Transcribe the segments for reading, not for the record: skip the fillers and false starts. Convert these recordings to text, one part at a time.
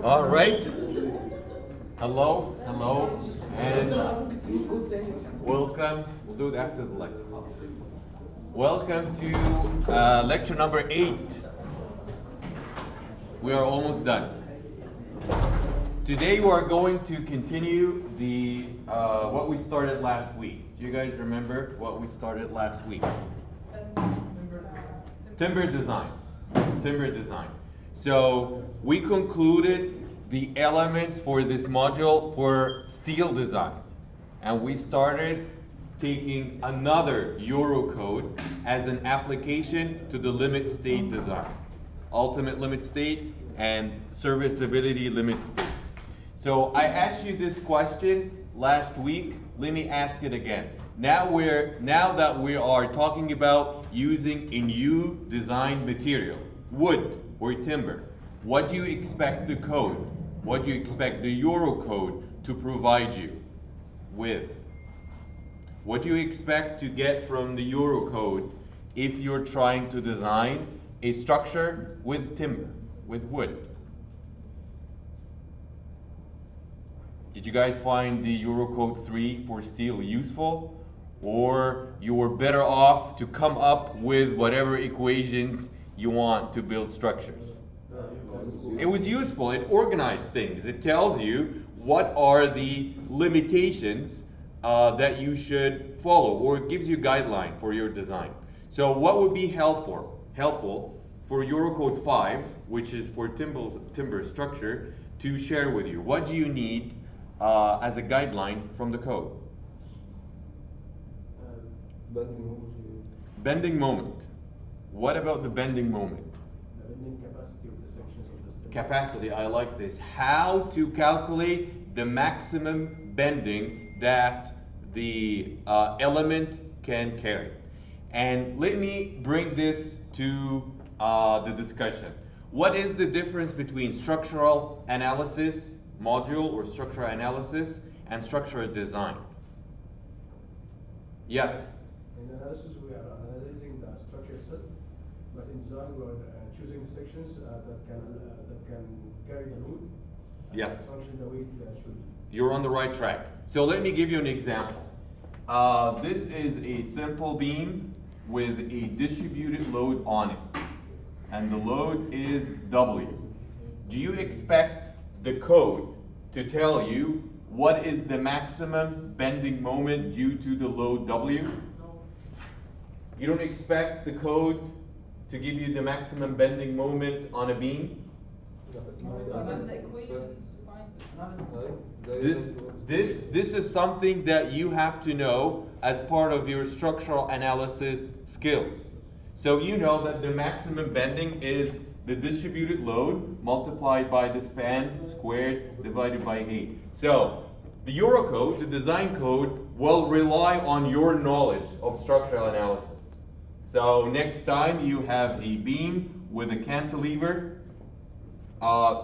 All right. Hello, hello, and welcome. We'll do it after the lecture. Welcome to lecture number 8. We are almost done. Today we are going to continue the what we started last week. Do you guys remember what we started last week? Timber design. Timber design. So we concluded the elements for this module for steel design. And we started taking another Eurocode as an application to the limit state design. Ultimate limit state and serviceability limit state. So I asked you this question last week. Let me ask it again. Now that we are talking about using a new design material, wood or timber, what do you expect the code, what do you expect the Eurocode to provide you with? What do you expect to get from the Eurocode if you're trying to design a structure with timber, with wood? Did you guys find the Eurocode 3 for steel useful? Or you were better off to come up with whatever equations you want to build structures? It was useful. It organized things. It tells you what are the limitations that you should follow, or it gives you a guideline for your design. So what would be helpful for Eurocode 5, which is for timber structure, to share with you? What do you need as a guideline from the code? Bending moment. What about the bending moment? The bending capacity of the sections of the steel. Capacity, I like this. How to calculate the maximum bending that the element can carry. And let me bring this to the discussion. What is the difference between structural analysis module or structural analysis and structural design? Yes? In analysis, we are analyzing the structure itself, but in design, we are choosing the sections that can carry the load. Yes. Function the way it should. You're on the right track. So let me give you an example. This is a simple beam with a distributed load on it, and the load is W. Do you expect the code to tell you what is the maximum bending moment due to the load W? No. You don't expect the code to give you the maximum bending moment on a beam? What's the equations to find it? This is something that you have to know as part of your structural analysis skills. So you know that the maximum bending is the distributed load multiplied by the span squared divided by 8. So the Eurocode, the design code, will rely on your knowledge of structural analysis. So next time you have a beam with a cantilever,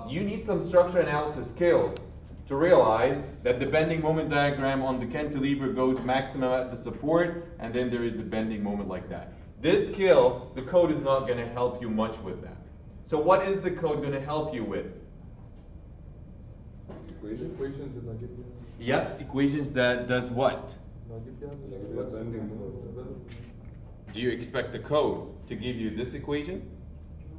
you need some structural analysis skills to realize that the bending moment diagram on the cantilever goes maximum at the support, and then there is a bending moment like that. This skill, the code is not going to help you much with that. So what is the code going to help you with? Equations in negative. Yes, equations that does what? Do you expect the code to give you this equation?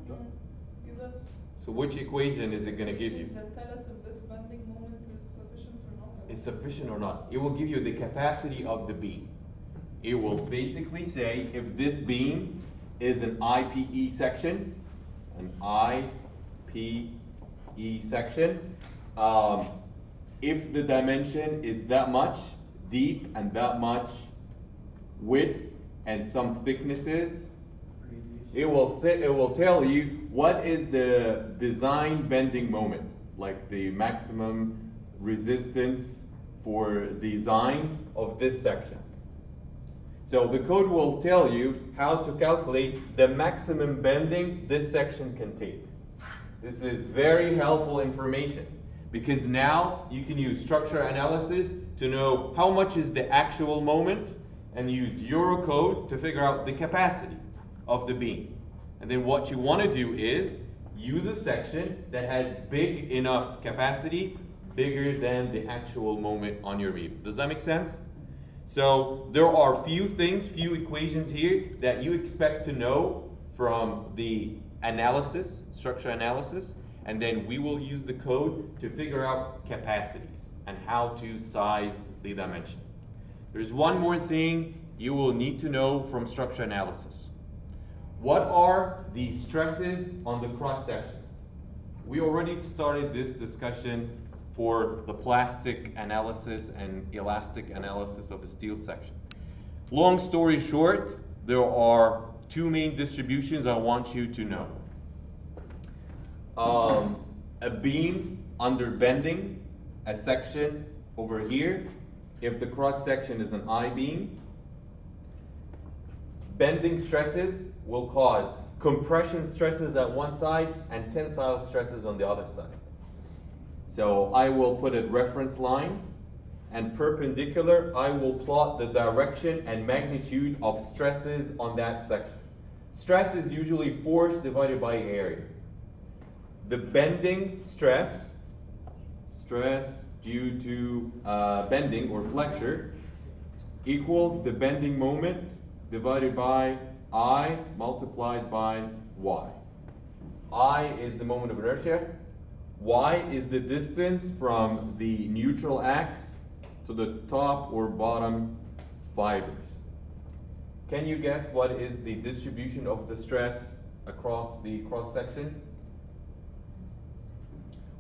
Give us So which equation is it going to give you? equations that tell us if this bending moment is sufficient or not. Is sufficient or not? It will give you the capacity of the beam. It will basically say if this beam is an IPE section, if the dimension is that much deep and that much width and some thicknesses, it will tell you what is the design bending moment, like the maximum resistance for design of this section. So the code will tell you how to calculate the maximum bending this section can take. This is very helpful information because now you can use structural analysis to know how much is the actual moment and use Eurocode to figure out the capacity of the beam. And then what you want to do is use a section that has big enough capacity, bigger than the actual moment on your beam. Does that make sense? So there are few equations here that you expect to know from the analysis, structure analysis, and then we will use the code to figure out capacities and how to size the dimension. There's one more thing you will need to know from structure analysis. What are the stresses on the cross section? We already started this discussion for the plastic analysis and elastic analysis of a steel section. Long story short, there are two main distributions I want you to know. A beam under bending, a section over here, if the cross section is an I-beam, bending stresses will cause compression stresses at one side and tensile stresses on the other side. So I will put a reference line, and perpendicular, I will plot the direction and magnitude of stresses on that section. Stress is usually force divided by area. The bending stress due to bending or flexure equals the bending moment divided by I multiplied by Y. I is the moment of inertia. Y is the distance from the neutral axe to the top or bottom fibers. Can you guess what is the distribution of the stress across the cross section?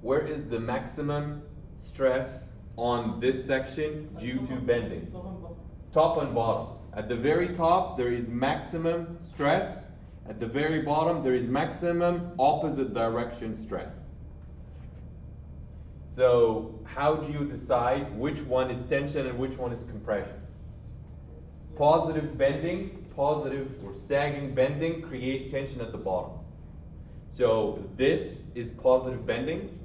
Where is the maximum stress on this section due to bending? Top and bottom. At the very top, there is maximum stress. At the very bottom, there is maximum opposite direction stress. So how do you decide which one is tension and which one is compression? Positive bending, positive or sagging bending create tension at the bottom. So this is positive bending,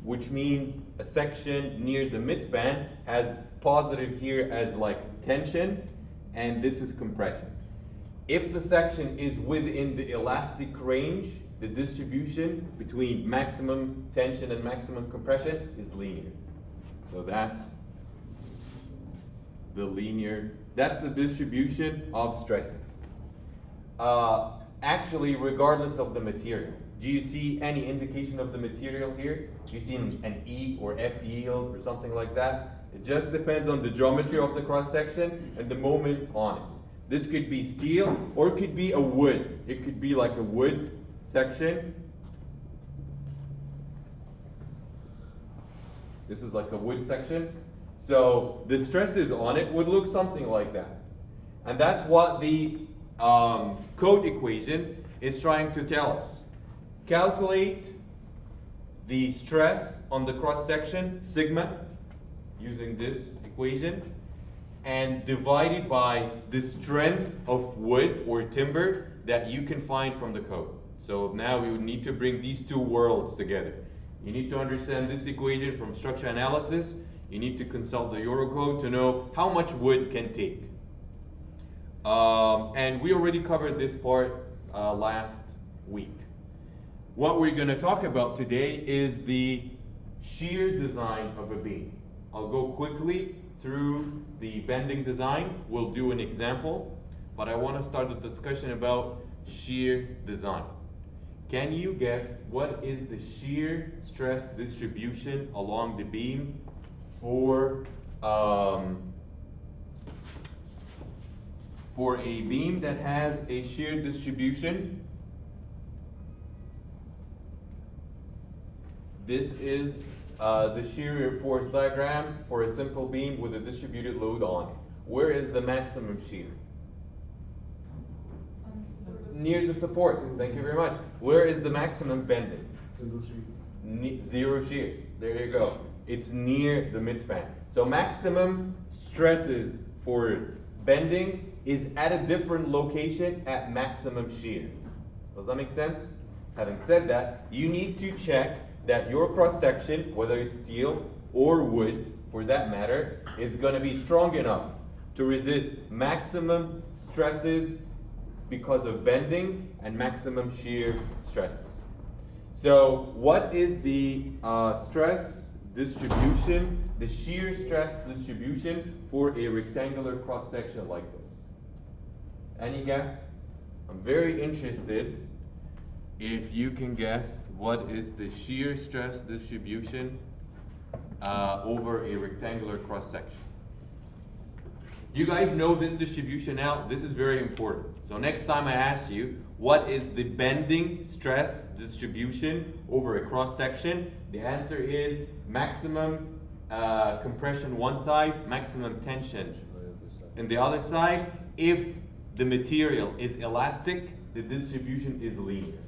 which means a section near the midspan has positive here as like tension, and this is compression. If the section is within the elastic range, the distribution between maximum tension and maximum compression is linear. So that's the distribution of stresses. Actually, regardless of the material. Do you see any indication of the material here? Do you see an E or F yield or something like that? It just depends on the geometry of the cross section and the moment on it. This could be steel or it could be a wood. It could be like a wood section. This is like a wood section. So the stresses on it would look something like that. And that's what the code equation is trying to tell us. Calculate the stress on the cross section, sigma, using this equation, and divide it by the strength of wood or timber that you can find from the code. So now we would need to bring these two worlds together. You need to understand this equation from structure analysis. You need to consult the Eurocode to know how much wood can take. And we already covered this part last week. What we're going to talk about today is the shear design of a beam. I'll go quickly through the bending design. We'll do an example, but I want to start the discussion about shear design. Can you guess what is the shear stress distribution along the beam for a beam that has a shear distribution? This is the shear force diagram for a simple beam with a distributed load on it. Where is the maximum shear? Near the support. Thank you very much. Where is the maximum bending? Zero shear. There you go. It's near the midspan. So maximum stresses for bending is at a different location at maximum shear. Does that make sense? Having said that, you need to check that your cross section, whether it's steel or wood for that matter, is going to be strong enough to resist maximum stresses because of bending and maximum shear stresses. So what is the stress distribution, the shear stress distribution for a rectangular cross section like this? Any guess? I'm very interested if you can guess what is the shear stress distribution over a rectangular cross section. You guys know this distribution now? This is very important. So next time I ask you, what is the bending stress distribution over a cross section? The answer is maximum compression one side, maximum tension in the other side. If the material is elastic, the distribution is linear.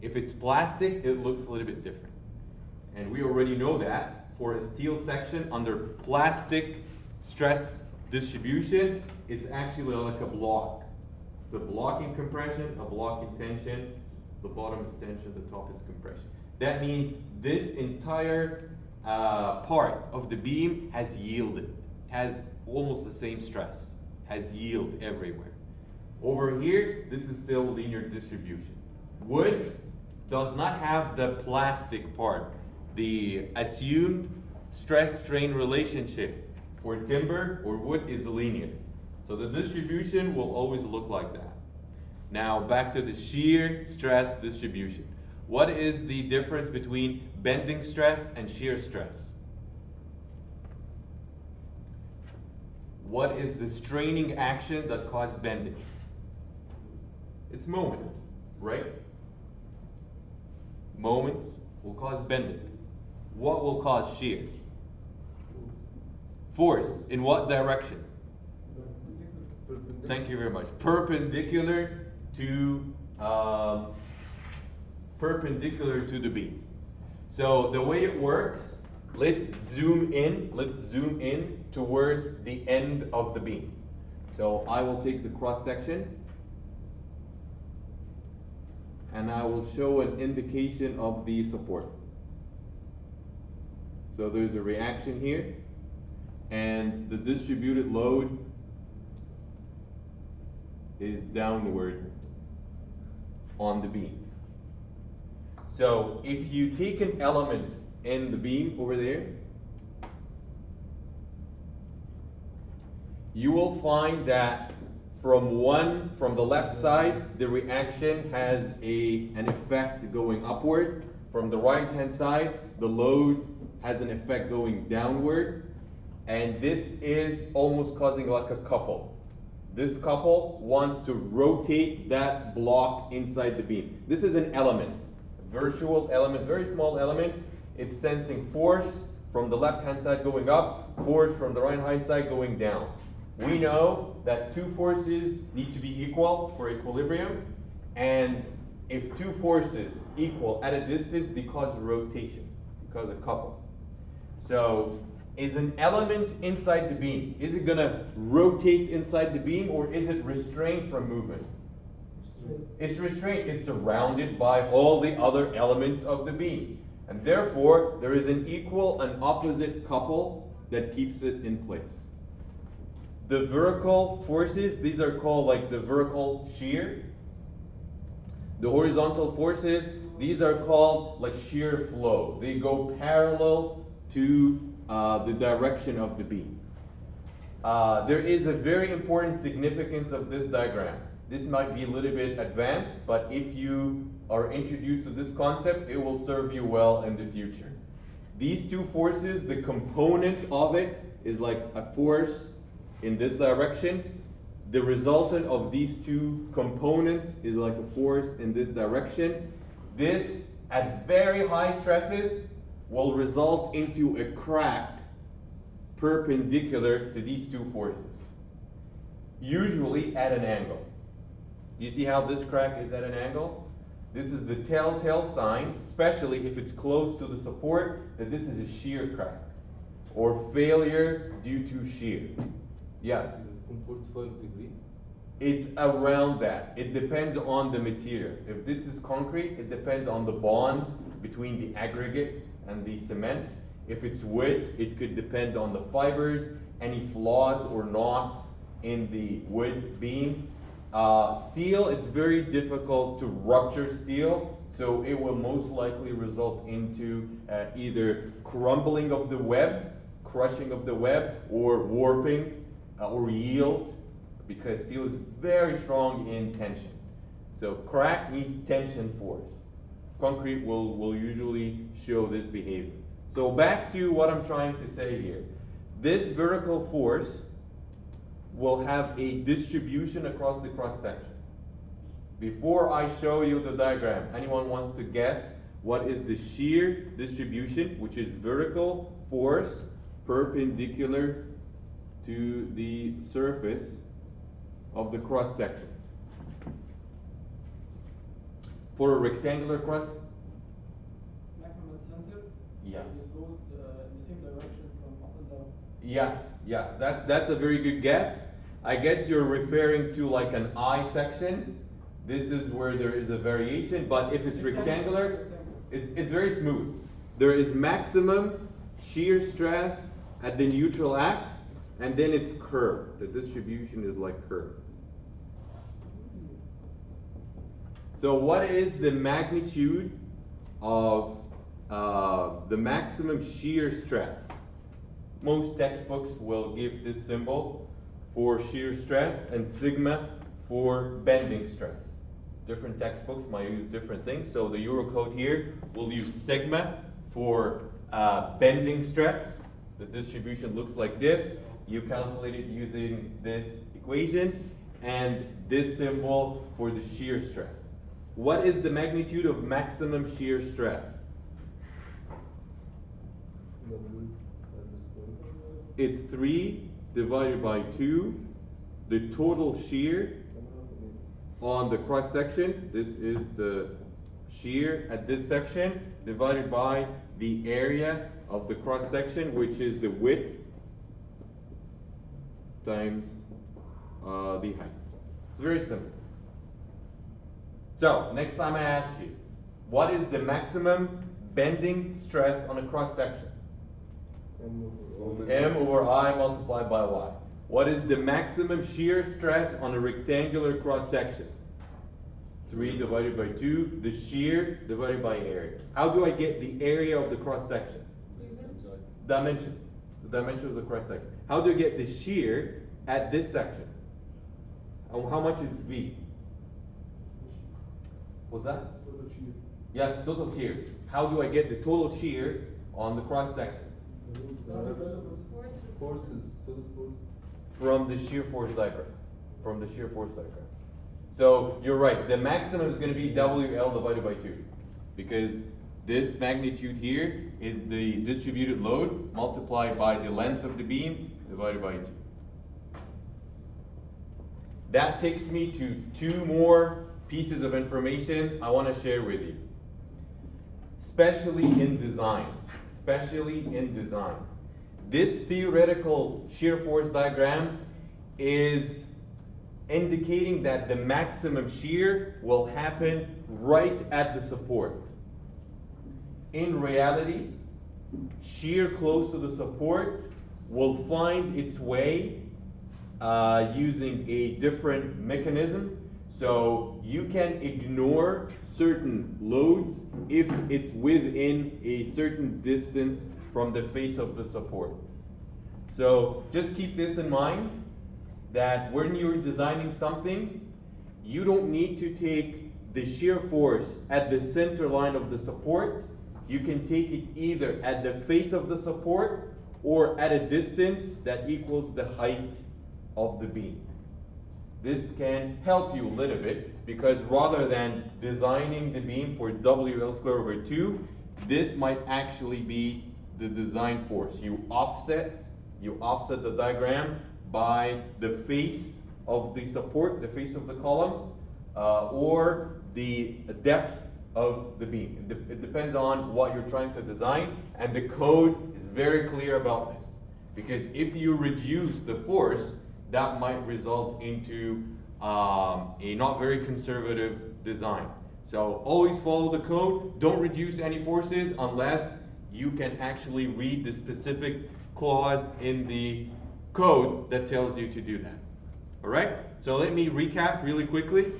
If it's plastic, it looks a little bit different. And we already know that for a steel section under plastic stress distribution, it's actually like a block. It's a block in compression, a block in tension. The bottom is tension, the top is compression. That means this entire part of the beam has yielded, has almost the same stress, has yield everywhere. Over here, this is still linear distribution. Wood does not have the plastic part. The assumed stress-strain relationship for timber or wood is linear. So the distribution will always look like that. Now back to the shear stress distribution. What is the difference between bending stress and shear stress? What is the straining action that causes bending? It's moment, right? Moments will cause bending. What will cause shear? Force. In what direction? Thank you very much. Perpendicular to the beam. So the way it works, let's zoom in towards the end of the beam. So I will take the cross section and I will show an indication of the support. So there's a reaction here, and the distributed load is downward on the beam. So if you take an element in the beam over there, you will find that from the left side, the reaction has an effect going upward. From the right hand side, the load has an effect going downward. And this is almost causing like a couple. This couple wants to rotate that block inside the beam. This is an element, a virtual element, very small element. It's sensing force from the left hand side going up, force from the right hand side going down. We know that two forces need to be equal for equilibrium, and if two forces equal at a distance, they cause rotation, because a couple. So is an element inside the beam, is it going to rotate inside the beam, or is it restrained from movement? It's restrained. It's surrounded by all the other elements of the beam. And therefore, there is an equal and opposite couple that keeps it in place. The vertical forces, these are called like the vertical shear. The horizontal forces, these are called like shear flow. They go parallel to the direction of the beam. There is a very important significance of this diagram. This might be a little bit advanced, but if you are introduced to this concept, it will serve you well in the future. These two forces, the component of it is like a force in this direction. The resultant of these two components is like a force in this direction. This, at very high stresses, will result into a crack perpendicular to these two forces, usually at an angle. You see how this crack is at an angle? This is the telltale sign, especially if it's close to the support, that this is a shear crack or failure due to shear. Yes? 45 degrees? It's around that. It depends on the material. If this is concrete, it depends on the bond between the aggregate and the cement. If it's wood, it could depend on the fibers, any flaws or knots in the wood beam. Steel, it's very difficult to rupture steel, so So it will most likely result into either crumbling of the web, crushing of the web, or warping or yield, because steel is very strong in tension. So crack needs tension force. Concrete will usually show this behavior. So back to what I'm trying to say here. This vertical force will have a distribution across the cross section. Before I show you the diagram, anyone wants to guess what is the shear distribution, which is vertical force perpendicular to the surface of the cross section? For a rectangular cross? Maximum center. Yes. It goes in the same direction from up and down. Yes, that's a very good guess. I guess you're referring to like an I section. This is where there is a variation, but if it's rectangular, it's very smooth. There is maximum shear stress at the neutral axis, and then it's curved. The distribution is like curved. So what is the magnitude of the maximum shear stress? Most textbooks will give this symbol for shear stress and sigma for bending stress. Different textbooks might use different things. So the Eurocode here will use sigma for bending stress. The distribution looks like this. You calculate it using this equation, and this symbol for the shear stress. What is the magnitude of maximum shear stress? It's 3 divided by 2, the total shear on the cross section. This is the shear at this section divided by the area of the cross section, which is the width times the height. It's very simple. So next time I ask you, what is the maximum bending stress on a cross section? M over I multiplied by Y. What is the maximum shear stress on a rectangular cross section? 3 divided by 2, the shear divided by area. How do I get the area of the cross section? Dimensions. The dimensions of the cross section. How do I get the shear at this section? How much is V? What's that? Total shear. Yes, total shear. How do I get the total shear on the cross section? Force is total force. From the shear force diagram. From the shear force diagram. So you're right. The maximum is going to be WL divided by 2, because this magnitude here is the distributed load multiplied by the length of the beam divided by 2. That takes me to 2 more pieces of information I want to share with you. Especially in design. This theoretical shear force diagram is indicating that the maximum shear will happen right at the support. In reality, shear close to the support will find its way using a different mechanism. So you can ignore certain loads if it's within a certain distance from the face of the support. So just keep this in mind, that when you're designing something, you don't need to take the shear force at the center line of the support. You can take it either at the face of the support or at a distance that equals the height of the beam. This can help you a little bit, because rather than designing the beam for WL squared over 2, this might actually be the design force. You offset the diagram by the face of the support, the face of the column, or the depth of the beam. It depends on what you're trying to design, and the code is very clear about this. Because if you reduce the force, that might result into a not very conservative design. So always follow the code. Don't reduce any forces unless you can actually read the specific clause in the code that tells you to do that. All right? So let me recap really quickly.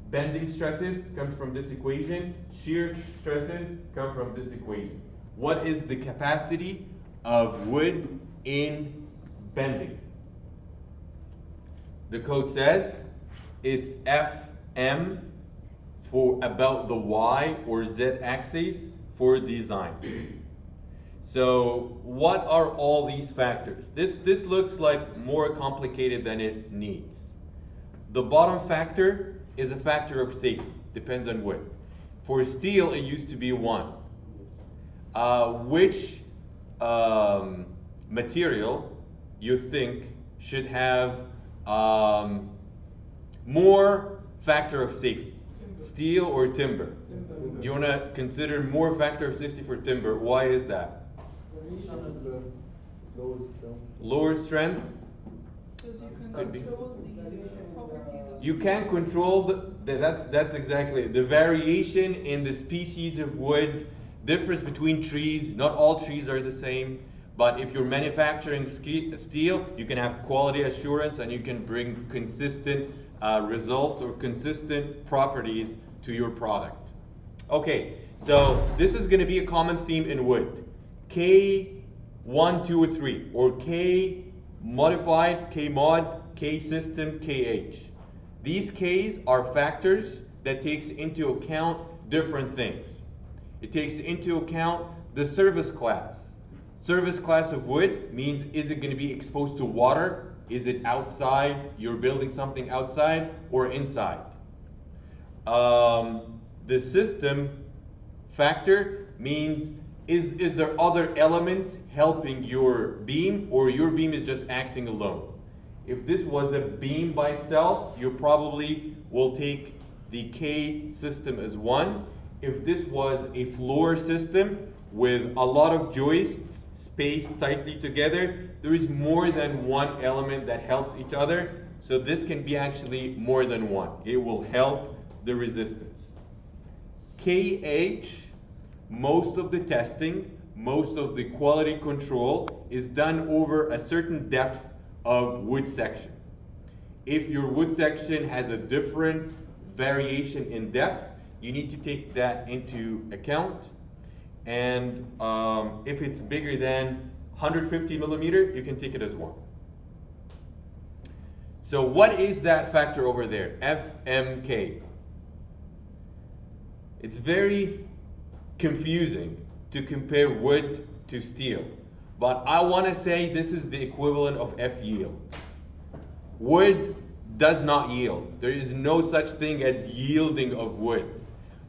bending stresses comes from this equation. Shear stresses come from this equation. What is the capacity of wood in bending? The code says it's Fm for about the y or z axis for design. So what are all these factors? This looks like more complicated than it needs. The bottom factor is a factor of safety, depends on wood. For steel, it used to be 1. Which material you think should have more factor of safety? Steel or timber? Do you want to consider more factor of safety for timber? Why is that? Lower strength? Because you can Could be. control the properties of You can control that's exactly it. The variation in the species of wood differs between trees. Not all trees are the same, but if you're manufacturing steel, you can have quality assurance and you can bring consistent results or consistent properties to your product. Okay, so this is going to be a common theme in wood. K1, 2, or 3, or K modified, K mod, K system, KH. These Ks are factors that takes into account different things. It takes into account the service class. Service class of wood means, is it going to be exposed to water? Is it outside? You're building something outside or inside? The system factor means, is there other elements helping your beam, or your beam is just acting alone? If this was a beam by itself, you probably will take the K system as 1. If this was a floor system with a lot of joists spaced tightly together, there is more than one element that helps each other. So this can be actually more than one. It will help the resistance. KH, most of the testing, most of the quality control is done over a certain depth of wood section. If your wood section has a different variation in depth, you need to take that into account. And if it's bigger than 150 millimeter, you can take it as 1. So what is that factor over there, FMK? It's very confusing to compare wood to steel, but I want to say this is the equivalent of F yield. Wood does not yield. There is no such thing as yielding of wood.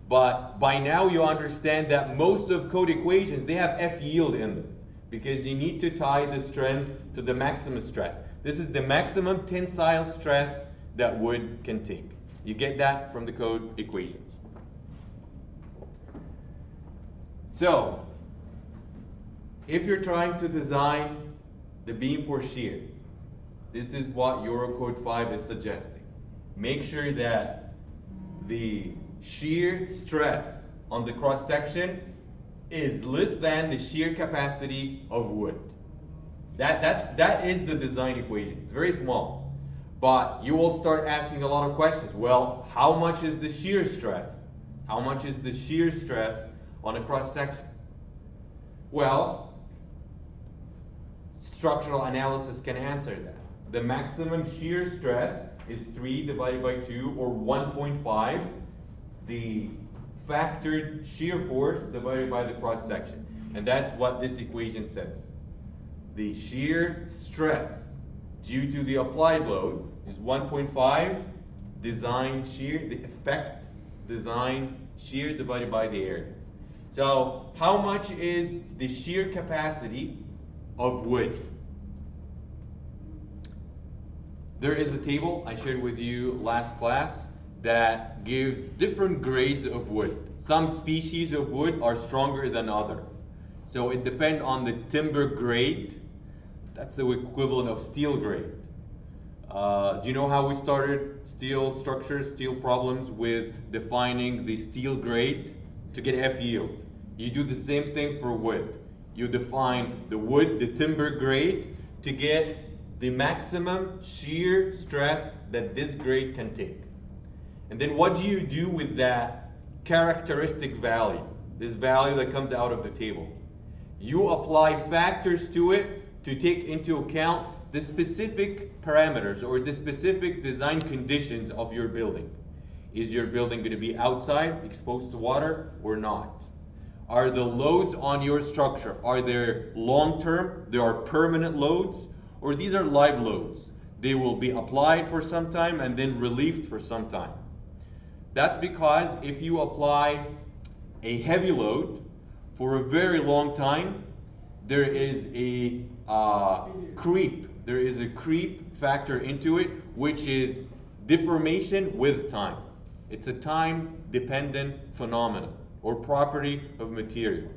But by now you understand that most of code equations, they have F yield in them, because you need to tie the strength to the maximum stress. This is the maximum tensile stress that wood can take. You get that from the code equations. So, if you're trying to design the beam for shear, this is what Eurocode 5 is suggesting. Make sure that the shear stress on the cross section is less than the shear capacity of wood. That is the design equation. It's very small, but you will start asking a lot of questions. Well, how much is the shear stress? How much is the shear stress on a cross section? Well, structural analysis can answer that. The maximum shear stress is 3 divided by 2, or 1.5. The factored shear force divided by the cross section. And that's what this equation says. The shear stress due to the applied load is 1.5 design shear, the effect design shear divided by the area. So how much is the shear capacity of wood? There is a table I shared with you last class that gives different grades of wood. Some species of wood are stronger than others. So it depends on the timber grade. That's the equivalent of steel grade. Do you know how we started steel structures, steel problems, with defining the steel grade to get F yield? You do the same thing for wood. You define the wood, the timber grade, to get the maximum shear stress that this grade can take. And then what do you do with that characteristic value, this value that comes out of the table? You apply factors to it to take into account the specific parameters or the specific design conditions of your building. Is your building going to be outside, exposed to water, or not? Are the loads on your structure, are they long-term, they are permanent loads, or these are live loads? They will be applied for some time and then relieved for some time. That's because if you apply a heavy load for a very long time, there is a creep. There is a creep factor into it, which is deformation with time. It's a time-dependent phenomenon or property of material.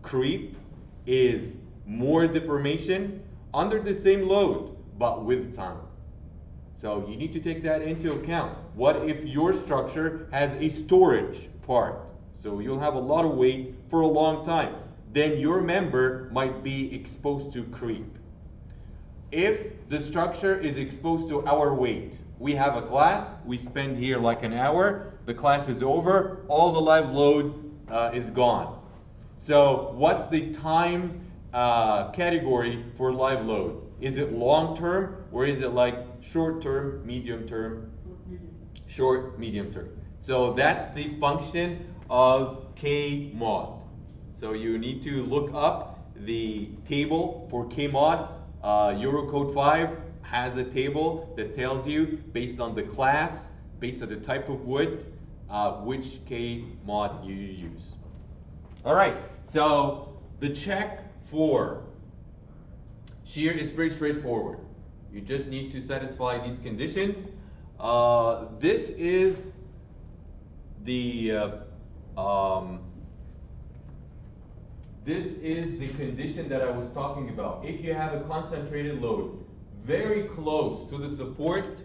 Creep is more deformation under the same load, but with time. So you need to take that into account. What if your structure has a storage part? So you'll have a lot of weight for a long time. Then your member might be exposed to creep. If the structure is exposed to our weight, we have a class, we spend here like an hour, the class is over, all the live load is gone. So what's the time category for live load? Is it long term or is it like short term, medium term? Short, medium term. So that's the function of K mod. So you need to look up the table for K mod. Eurocode 5 has a table that tells you based on the class, based on the type of wood, which K mod you use. All right, so the check for shear is pretty straightforward. You just need to satisfy these conditions. This is the condition that I was talking about. If you have a concentrated load very close to the support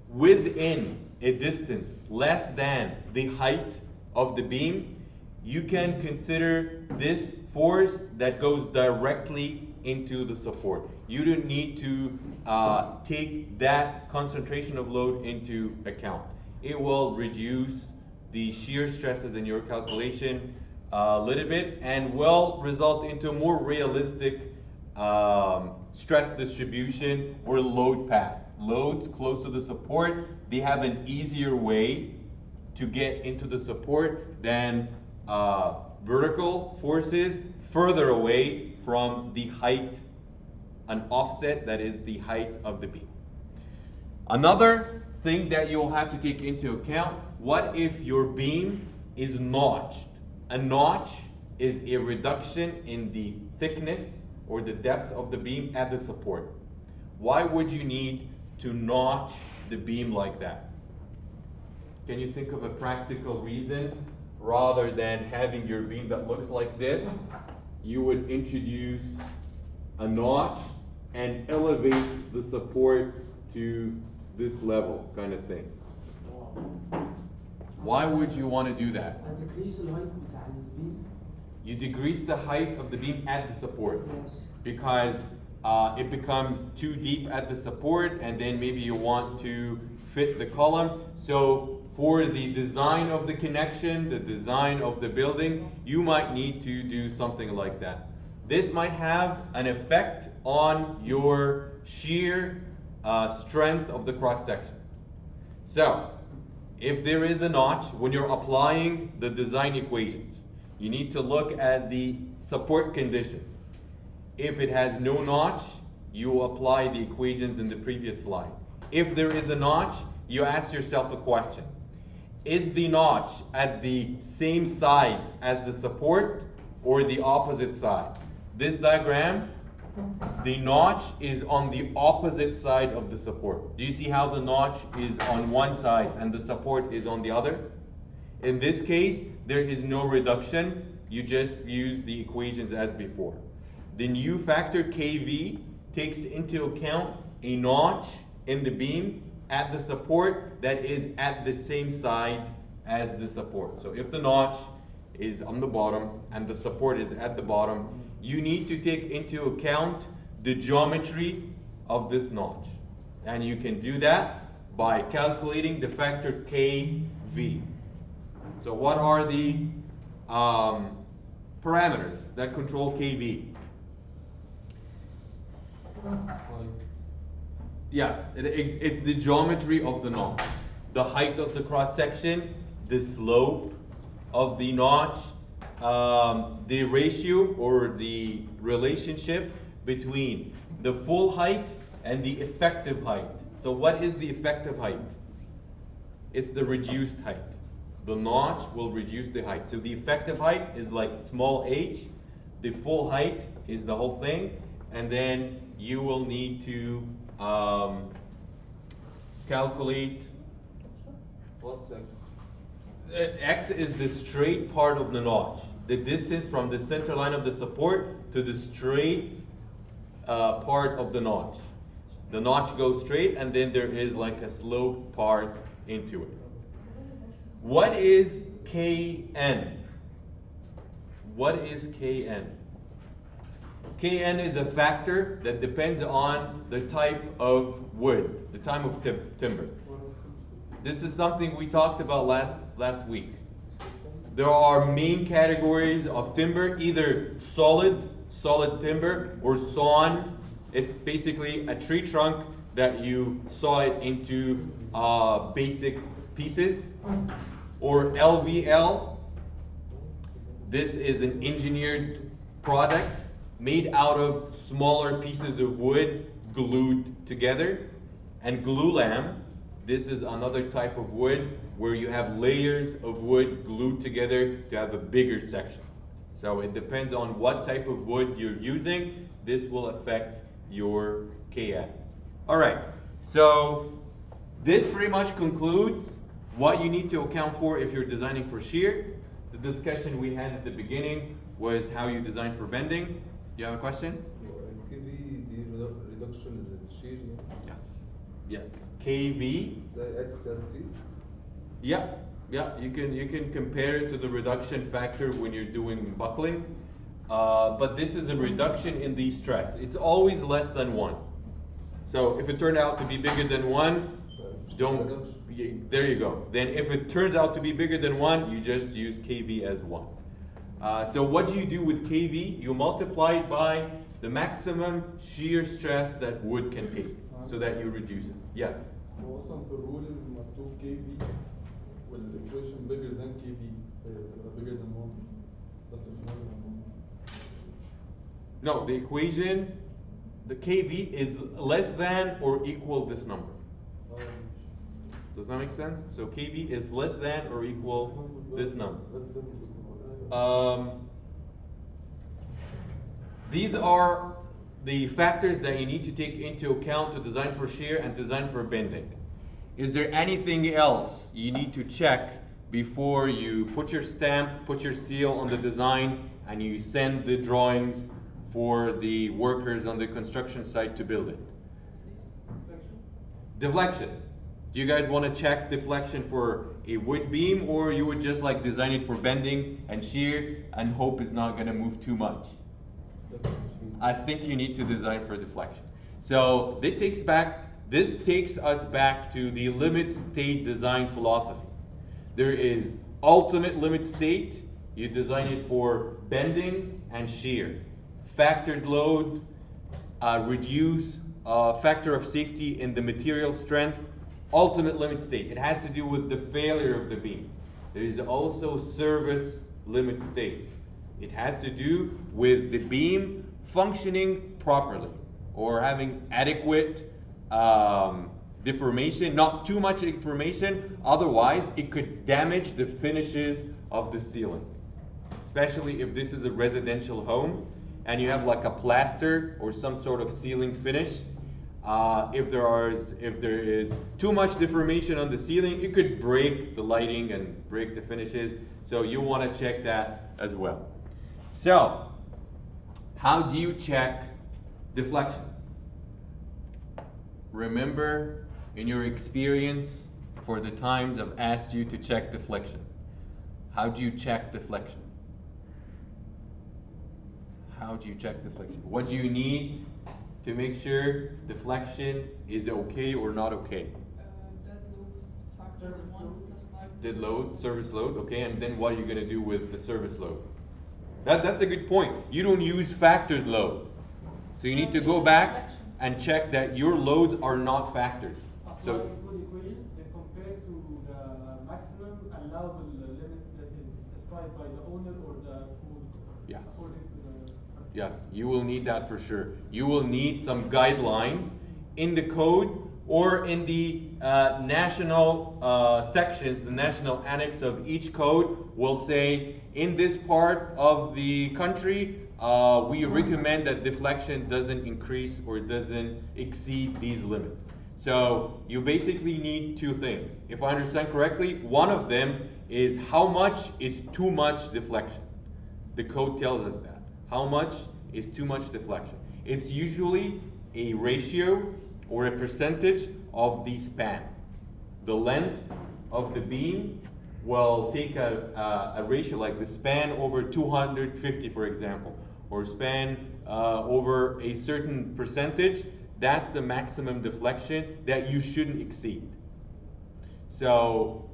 within a distance less than the height of the beam, you can consider this force that goes directly into the support. You don't need to take that concentration of load into account. It will reduce the shear stresses in your calculation a little bit and will result into a more realistic stress distribution or load path. Loads close to the support, they have an easier way to get into the support than vertical forces further away from the height, an offset that is the height of the beam. Another thing that you'll have to take into account, what if your beam is notched? A notch is a reduction in the thickness or the depth of the beam at the support. Why would you need to notch the beam like that? Can you think of a practical reason? Rather than having your beam that looks like this, you would introduce a notch and elevate the support to this level kind of thing. Why would you want to do that? You decrease the height of the beam at the support because it becomes too deep at the support and then maybe you want to fit the column. So for the design of the connection, the design of the building, you might need to do something like that. This might have an effect on your shear strength of the cross section. So if there is a notch, when you're applying the design equations, you need to look at the support condition. If it has no notch, you apply the equations in the previous slide. If there is a notch, you ask yourself a question. Is the notch at the same side as the support or the opposite side? This diagram, the notch is on the opposite side of the support. Do you see how the notch is on one side and the support is on the other? In this case, there is no reduction. You just use the equations as before. The new factor KV takes into account a notch in the beam at the support that is at the same side as the support. So if the notch is on the bottom and the support is at the bottom, you need to take into account the geometry of this notch. And you can do that by calculating the factor K V. So what are the parameters that control KV? Yes, it's the geometry of the notch. The height of the cross section, the slope of the notch, the ratio or the relationship between the full height and the effective height. So what is the effective height? It's the reduced height. The notch will reduce the height. So the effective height is like small h, the full height is the whole thing, and then you will need to calculate. What's x? X is the straight part of the notch, the distance from the center line of the support to the straight part of the notch. The notch goes straight, and then there is like a slope part into it. What is Kn? What is Kn? Kn is a factor that depends on the type of wood, the type of timber. This is something we talked about last week. There are main categories of timber, either solid timber, or sawn. It's basically a tree trunk that you saw it into basic pieces. Or LVL. This is an engineered product made out of smaller pieces of wood glued together. And glulam, this is another type of wood where you have layers of wood glued together to have a bigger section. So it depends on what type of wood you're using. This will affect your Kn. All right, so this pretty much concludes what you need to account for if you're designing for shear. The discussion we had at the beginning was how you design for bending. Do you have a question? KV دي reduction shear. Yes. KV. XLT. Yeah. You can compare it to the reduction factor when you're doing buckling, but this is a reduction in the stress. It's always less than 1. So if it turned out to be bigger than 1, don't. There you go. Then if it turns out to be bigger than 1, you just use KV as 1. So what do you do with KV? You multiply it by the maximum shear stress that wood can take, so that you reduce it. Yes? هو اصلا في الرول مكتوب KV والايكويشن bigger than KV bigger than 1. That's the one. No, the equation, the KV is less than or equal this number. Does that make sense? So KV is less than or equal this number. These are the factors that you need to take into account to design for shear and design for bending. Is there anything else you need to check before you put your stamp, put your seal on the design, and you send the drawings for the workers on the construction site to build it? Deflection. Do you guys want to check deflection for a wood beam, or you would just like design it for bending and shear and hope it's not going to move too much? I think you need to design for deflection. So this takes us back to the limit state design philosophy. There is ultimate limit state. You design it for bending and shear. Factored load, reduce factor of safety in the material strength. Ultimate limit state. It has to do with the failure of the beam. There is also service limit state. It has to do with the beam functioning properly or having adequate deformation, not too much deformation, otherwise it could damage the finishes of the ceiling. Especially if this is a residential home and you have like a plaster or some sort of ceiling finish. If there is too much deformation on the ceiling, it could break the lighting and break the finishes. So you want to check that as well. So, how do you check deflection? Remember in your experience for the times I've asked you to check deflection. How do you check deflection? How do you check deflection? What do you need to make sure deflection is okay or not okay? Dead loop factor 1 plus like Dead load, service load, okay, and then what are you gonna do with the service load? That's a good point. You don't use factored load. So you need to go back and check that your loads are not factored. Apply So good equation compared to the maximum allowable limit that is specified by the owner or the code. Yes. According to the. yes, you will need that for sure. You will need some guideline in the code or in the national sections, the national annex of each code will say, in this part of the country, we recommend that deflection doesn't increase or doesn't exceed these limits. So you basically need two things. If I understand correctly, one of them is how much is too much deflection. The code tells us that. How much is too much deflection? It's usually a ratio or a percentage of the span. The length of the beam will take a ratio like the span over 250, for example, or span over a certain percentage. That's the maximum deflection that you shouldn't exceed. So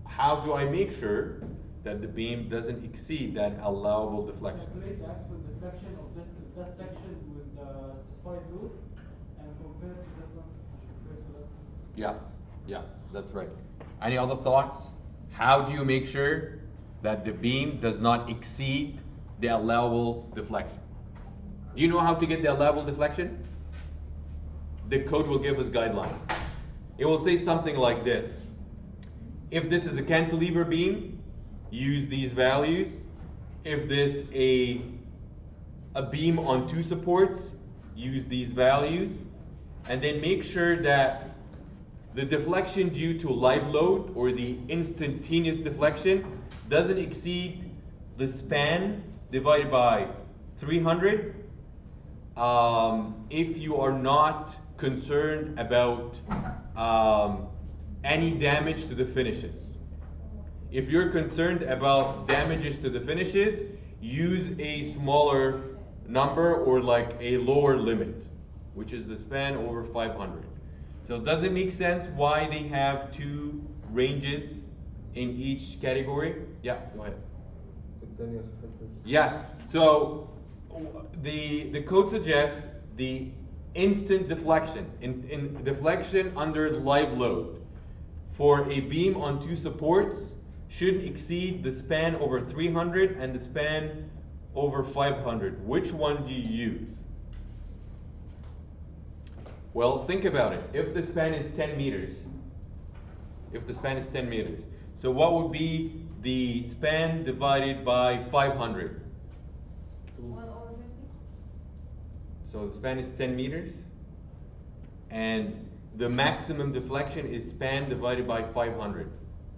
how do I make sure that the beam doesn't exceed that allowable deflection? Calculate the actual deflection of this section with the specified load and compare to that one. Yes, yes, that's right. Any other thoughts? How do you make sure that the beam does not exceed the allowable deflection? Do you know how to get the allowable deflection? The code will give us guideline. It will say something like this. If this is a cantilever beam, use these values. If this is a beam on two supports, use these values. And then make sure that the deflection due to live load or the instantaneous deflection doesn't exceed the span divided by 300. If you are not concerned about any damage to the finishes. If you're concerned about damages to the finishes, use a smaller number or like a lower limit, which is the span over 500. So does it make sense why they have two ranges in each category? Yeah, go ahead. Yes, so the code suggests the instant deflection, in deflection under live load for a beam on two supports shouldn't exceed the span over 300 and the span over 500. Which one do you use? Well, think about it. If the span is 10 meters, so what would be the span divided by 500? 1 over 50? So the span is 10 meters, and the maximum deflection is span divided by 500.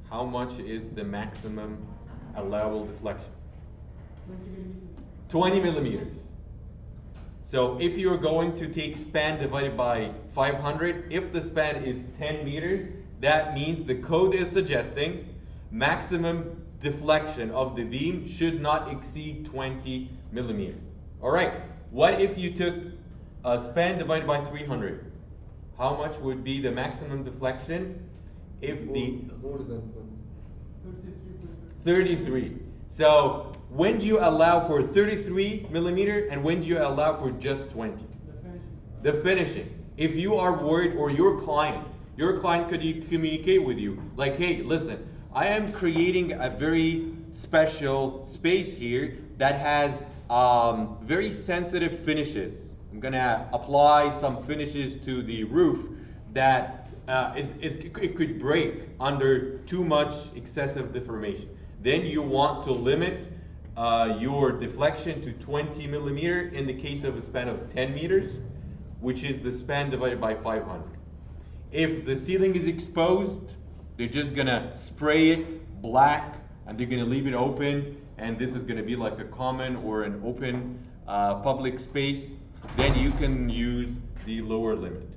How much is the maximum allowable deflection? 20 millimeters. So if you're going to take span divided by 500, if the span is 10 meters, that means the code is suggesting maximum deflection of the beam should not exceed 20 millimeters. All right, what if you took a span divided by 300? How much would be the maximum deflection if the... More than 33. So when do you allow for 33 millimeter and when do you allow for just 20? The finishing. If you are worried, or your client could communicate with you like, hey, listen, I am creating a very special space here that has very sensitive finishes. I'm gonna apply some finishes to the roof that it could break under too much excessive deformation. Then you want to limit your deflection to 20 millimeter in the case of a span of 10 meters, which is the span divided by 500. If the ceiling is exposed, they're just gonna spray it black and they're gonna leave it open, and this is gonna be like a common or an open public space, then you can use the lower limit.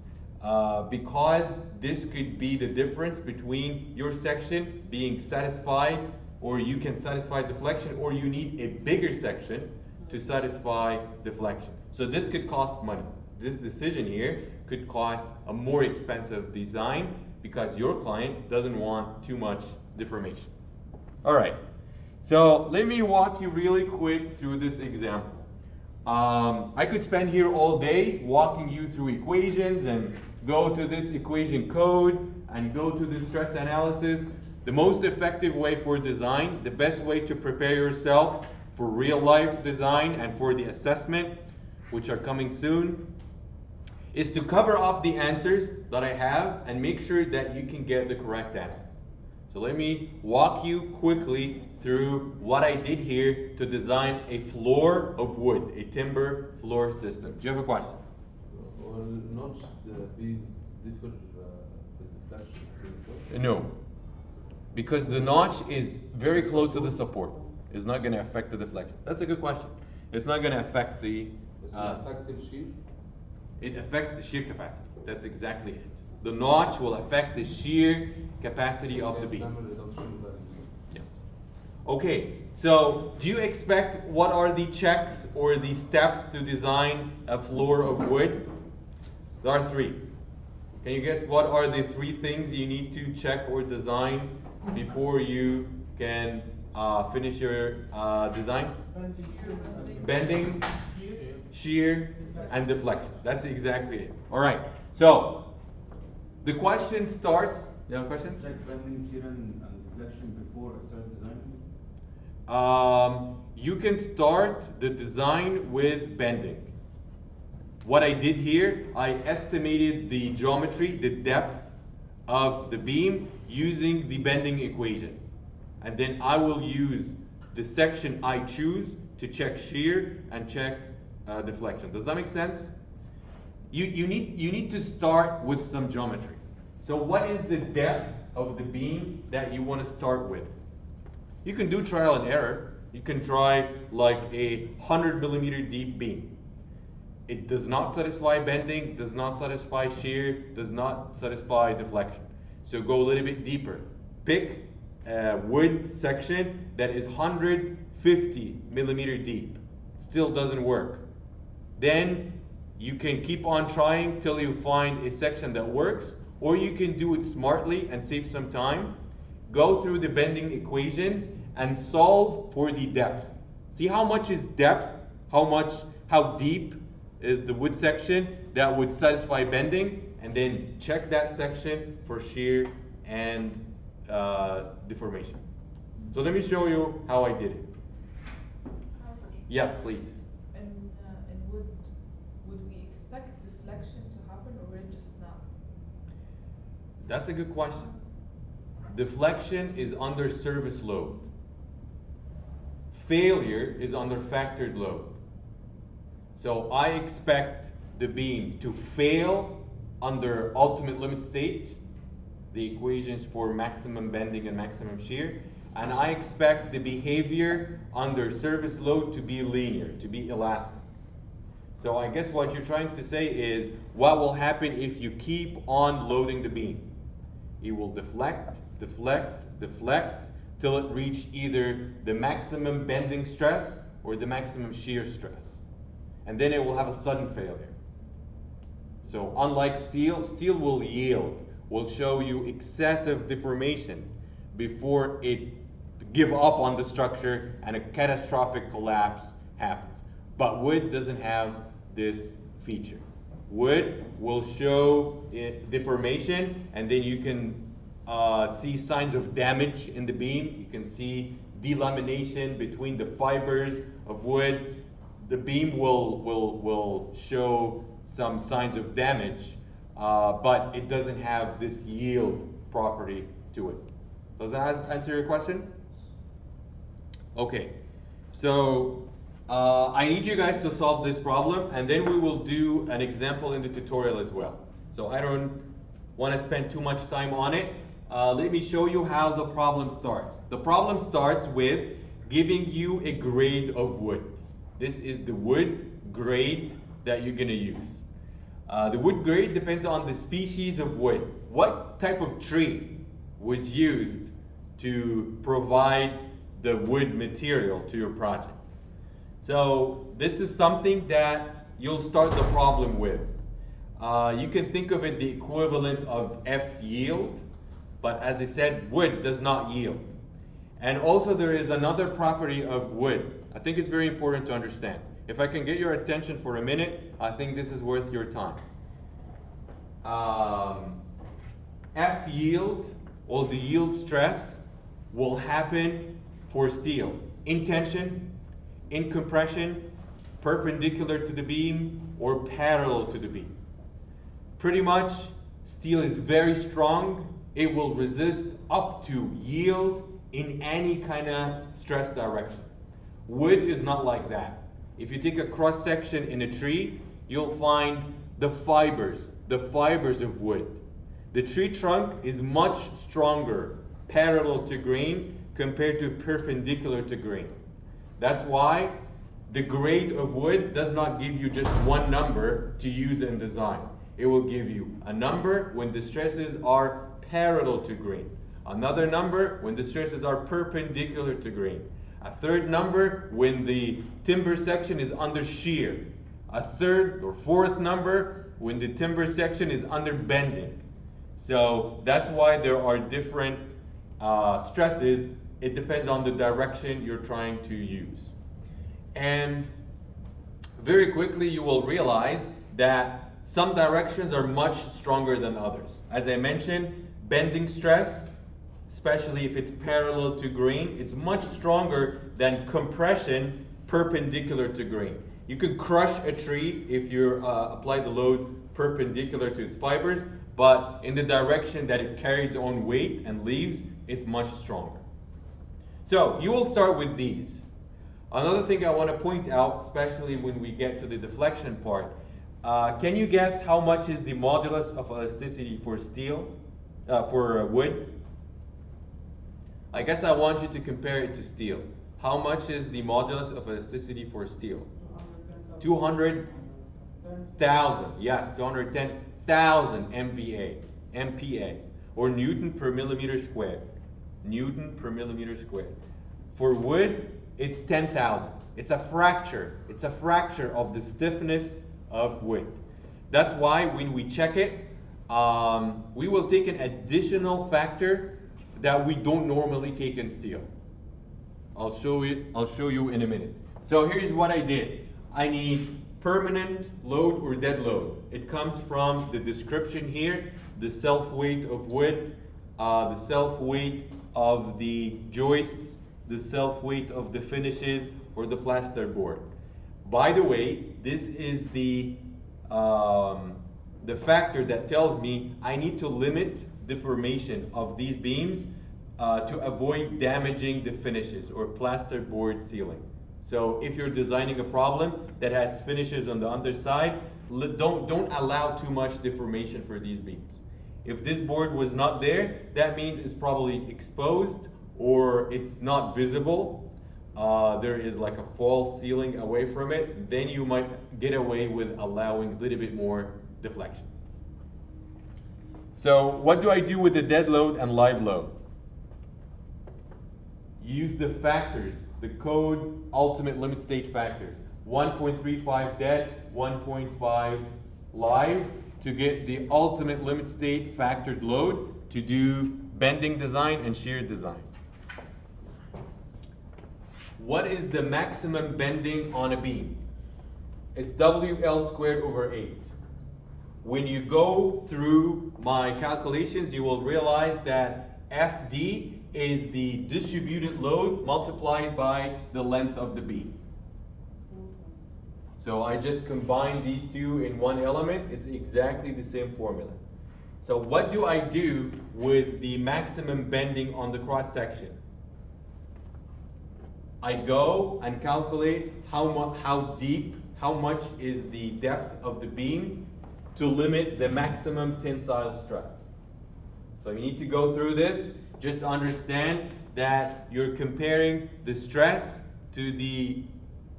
Because this could be the difference between your section being satisfied, or you can satisfy deflection, or you need a bigger section to satisfy deflection. So this could cost money. This decision here could cost a more expensive design because your client doesn't want too much deformation. All right, so let me walk you really quick through this example. I could spend here all day walking you through equations and go to this equation code and go to this stress analysis. The most effective way for design, the best way to prepare yourself for real life design and for the assessment, which are coming soon, is to cover up the answers that I have and make sure that you can get the correct answer. So let me walk you quickly through what I did here to design a floor of wood, a timber floor system. Do you have a question? Will notch be differ with deflection? No, because the notch is very close to the support. It's not going to affect the deflection. That's a good question. It's not going to affect the... effective shear? It affects the shear capacity. That's exactly it. The notch will affect the shear capacity of the beam. Yes. Okay, so do you expect what are the checks or the steps to design a floor of wood? There are three. Can you guess what are the three things you need to check or design before you can finish your design? Bending, shear, and deflection. That's exactly it. All right, so the question starts. You have a question? Check bending, shear, and deflection before I start designing? You can start the design with bending. What I did here, I estimated the geometry, the depth of the beam using the bending equation. And then I will use the section I choose to check shear and check deflection. Does that make sense? You need to start with some geometry. So what is the depth of the beam that you want to start with? You can do trial and error. You can try like a 100 millimeter deep beam. It does not satisfy bending, does not satisfy shear, does not satisfy deflection. So go a little bit deeper. Pick a wood section that is 150 millimeter deep. Still doesn't work. Then you can keep on trying till you find a section that works, or you can do it smartly and save some time. Go through the bending equation and solve for the depth. See how much is depth, how deep is the wood section that would satisfy bending, and then check that section for shear and deformation. So let me show you how I did it. Yes, please. And would we expect deflection to happen or just now? That's a good question. Deflection is under service load. Failure is under factored load. So I expect the beam to fail under ultimate limit state, the equations for maximum bending and maximum shear, and I expect the behavior under service load to be linear, to be elastic. So I guess what you're trying to say is, what will happen if you keep on loading the beam? It will deflect, deflect, deflect, till it reach either the maximum bending stress or the maximum shear stress. And then it will have a sudden failure. So unlike steel, steel will yield, will show you excessive deformation before it give up on the structure and a catastrophic collapse happens. But wood doesn't have this feature. Wood will show deformation, and then you can see signs of damage in the beam. You can see delamination between the fibers of wood. The beam will show some signs of damage, but it doesn't have this yield property to it. Does that answer your question? Okay, so I need you guys to solve this problem, and then we will do an example in the tutorial as well. So I don't want to spend too much time on it. Let me show you how the problem starts. The problem starts with giving you a grade of wood. This is the wood grade that you're going to use. The wood grade depends on the species of wood. What type of tree was used to provide the wood material to your project? So this is something that you'll start the problem with. You can think of it the equivalent of F yield. But as I said, wood does not yield. And also there is another property of wood. I think it's very important to understand. If I can get your attention for a minute, I think this is worth your time. F yield, or the yield stress, will happen for steel in tension, in compression, perpendicular to the beam, or parallel to the beam. Pretty much, steel is very strong. It will resist up to yield in any kind of stress direction. Wood is not like that. If you take a cross section in a tree, you'll find the fibers of wood. The tree trunk is much stronger parallel to grain compared to perpendicular to grain. That's why the grade of wood does not give you just one number to use in design. It will give you a number when the stresses are parallel to grain, another number when the stresses are perpendicular to grain, a third number when the timber section is under shear, a third or fourth number when the timber section is under bending. So that's why there are different stresses. It depends on the direction you're trying to use. And very quickly you will realize that some directions are much stronger than others. As I mentioned, bending stress, especially if it's parallel to grain, it's much stronger than compression perpendicular to grain. You could crush a tree if you apply the load perpendicular to its fibers, but in the direction that it carries on weight and leaves, it's much stronger. So you will start with these. Another thing I want to point out, especially when we get to the deflection part, can you guess how much is the modulus of elasticity for steel, for wood? I guess I want you to compare it to steel. How much is the modulus of elasticity for steel? 200,000. Yes, 210,000 MPa, or Newton per millimeter squared. Newton per millimeter squared. For wood, it's 10,000. It's a fracture. It's a fracture of the stiffness of wood. That's why when we check it, we will take an additional factor that we don't normally take in steel. I'll show you in a minute. So here's what I did. I need permanent load or dead load. It comes from the description here, the self-weight of wood, the self-weight of the joists, the self-weight of the finishes or the plasterboard. By the way, this is the factor that tells me I need to limit deformation of these beams to avoid damaging the finishes or plasterboard ceiling. So if you're designing a problem that has finishes on the underside, don't allow too much deformation for these beams. If this board was not there, that means it's probably exposed or it's not visible. There is like a false ceiling away from it. Then you might get away with allowing a little bit more deflection. So what do I do with the dead load and live load? Use the factors, the code ultimate limit state factors. 1.35 dead, 1.5 live, to get the ultimate limit state factored load to do bending design and shear design. What is the maximum bending on a beam? It's WL squared over 8. When you go through my calculations, you will realize that F.D. is the distributed load multiplied by the length of the beam. So I just combine these two in one element. It's exactly the same formula. So what do I do with the maximum bending on the cross section? I go and calculate how deep, how much is the depth of the beam to limit the maximum tensile stress. So you need to go through this. Just understand that you're comparing the stress to the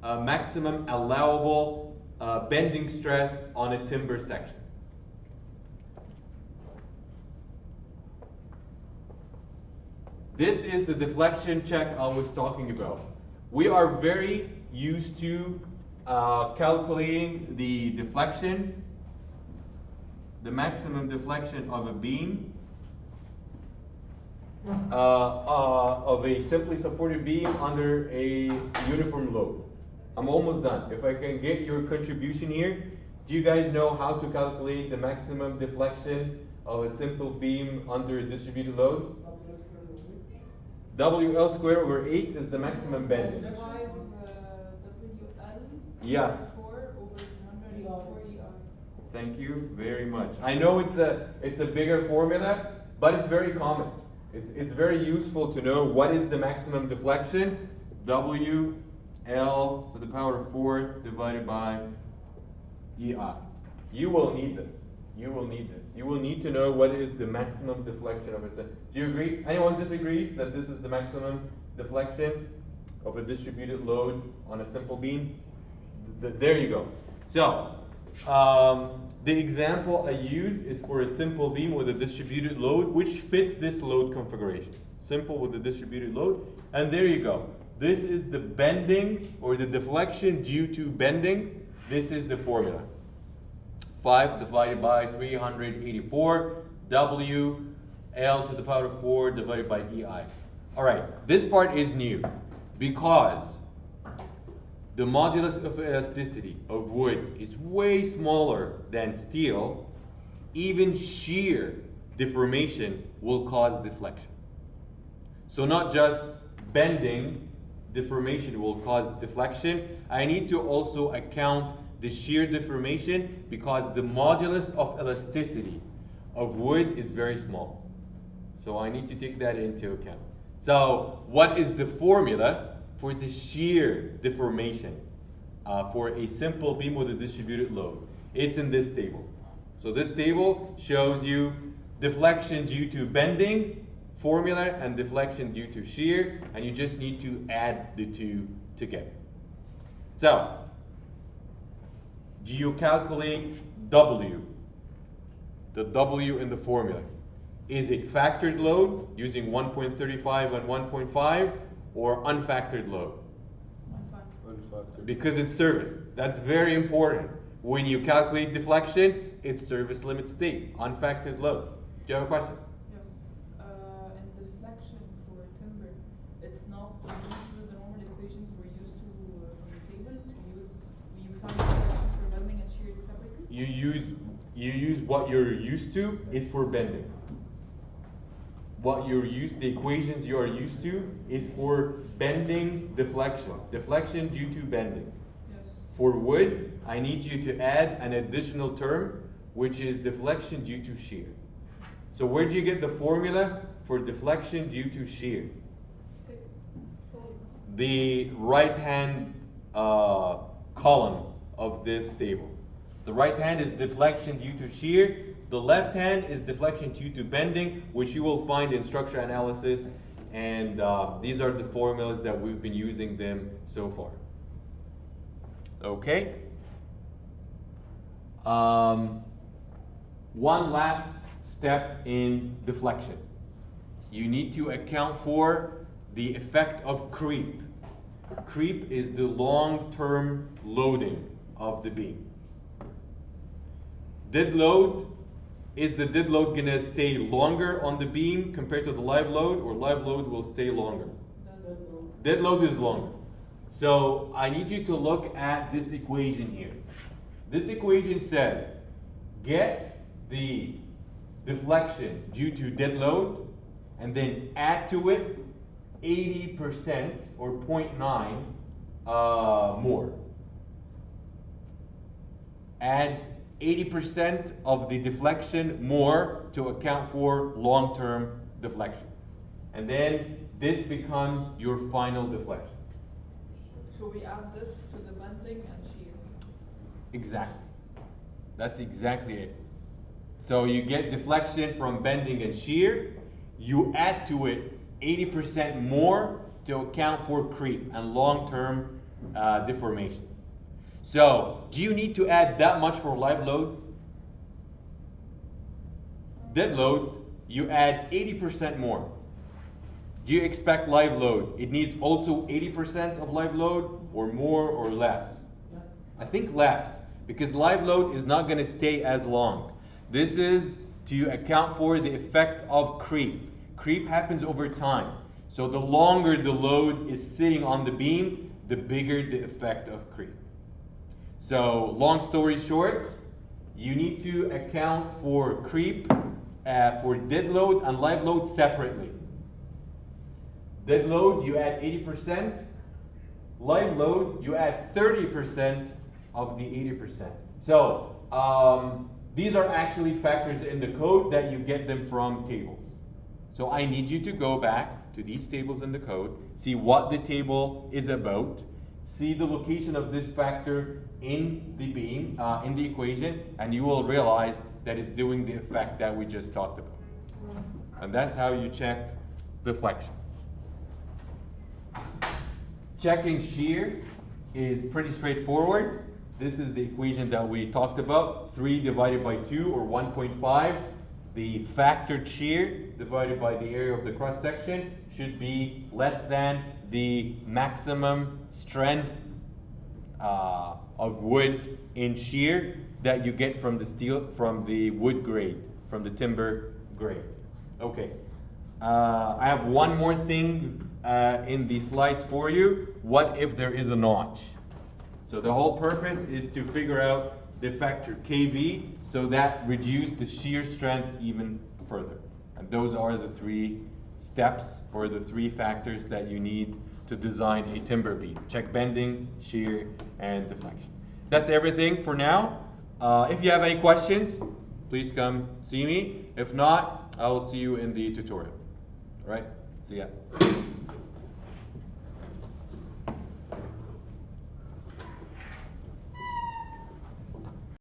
maximum allowable bending stress on a timber section. This is the deflection check I was talking about. We are very used to calculating the deflection, the maximum deflection of a beam of a simply supported beam under a uniform load. I'm almost done. If I can get your contribution here, do you guys know how to calculate the maximum deflection of a simple beam under a distributed load? WL squared over 8 is the maximum bending. 5 WL Yes. 4 over 284 ER. Thank you very much. I know it's a bigger formula, but it's very common. It's very useful to know what is the maximum deflection. WL to the power of 4 divided by EI. You will need this. You will need this. You will need to know what is the maximum deflection of a system. Do you agree? Anyone disagrees that this is the maximum deflection of a distributed load on a simple beam? There you go. So, the example I used is for a simple beam with a distributed load, which fits this load configuration. Simple with a distributed load. And there you go. This is the bending or the deflection due to bending. This is the formula. 5 divided by 384 W L to the power of 4 divided by EI. All right, this part is new because the modulus of elasticity of wood is way smaller than steel. Even shear deformation will cause deflection. So not just bending, deformation will cause deflection. I need to also account the shear deformation because the modulus of elasticity of wood is very small. So I need to take that into account. So what is the formula for the shear deformation for a simple beam with a distributed load? It's in this table. So this table shows you deflection due to bending formula and deflection due to shear, and you just need to add the two together. So, do you calculate W? The W in the formula. Is it factored load using 1.35 and 1.5 or unfactored load? Unfactored. Because it's service. That's very important. When you calculate deflection, it's service limit state, unfactored load. Do you have a question? Yes. In deflection for timber, it's not use the normal equations we're used to from the table. We found deflection for bending and shear separately. You use what you're used to is for bending. The equations you are used to is for bending deflection. Deflection due to bending. Yes. For wood, I need you to add an additional term, which is deflection due to shear. So where do you get the formula for deflection due to shear? The right-hand column of this table. The right hand is deflection due to shear. The left hand is deflection due to bending, which you will find in structure analysis. And these are the formulas that we've been using them so far. Okay. One last step in deflection. You need to account for the effect of creep. Creep is the long-term loading of the beam. Dead load, is the dead load going to stay longer on the beam compared to the live load, or live load will stay longer? Dead load is longer. So I need you to look at this equation here. This equation says, get the deflection due to dead load, and then add to it 80% or 0.9 more. Add 80% of the deflection more to account for long-term deflection. And then this becomes your final deflection. So we add this to the bending and shear. Exactly. That's exactly it. So you get deflection from bending and shear. You add to it 80% more to account for creep and long-term deformation. So, do you need to add that much for live load? Dead load, you add 80% more. Do you expect live load? It needs also 80% of live load, or more or less? Yes. I think less, because live load is not going to stay as long. This is to account for the effect of creep. Creep happens over time. So the longer the load is sitting on the beam, the bigger the effect of creep. So long story short, you need to account for creep for dead load and live load separately. Dead load, you add 80%. Live load, you add 30% of the 80%. So these are actually factors in the code that you get them from tables. So I need you to go back to these tables in the code, see what the table is about, see the location of this factor in the beam, in the equation, and you will realize that it's doing the effect that we just talked about. And that's how you check deflection. Checking shear is pretty straightforward. This is the equation that we talked about, 3 divided by 2 or 1.5. The factored shear divided by the area of the cross section should be less than the maximum strength of wood in shear that you get from the steel, from the wood grade, from the timber grade. Okay, I have one more thing in the slides for you. What if there is a notch? So the whole purpose is to figure out the factor KV so that reduce the shear strength even further. And those are the 3 steps or the 3 factors that you need to design a timber beam. Check bending, shear, and deflection. That's everything for now. If you have any questions, please come see me. If not, I will see you in the tutorial. All right, see ya.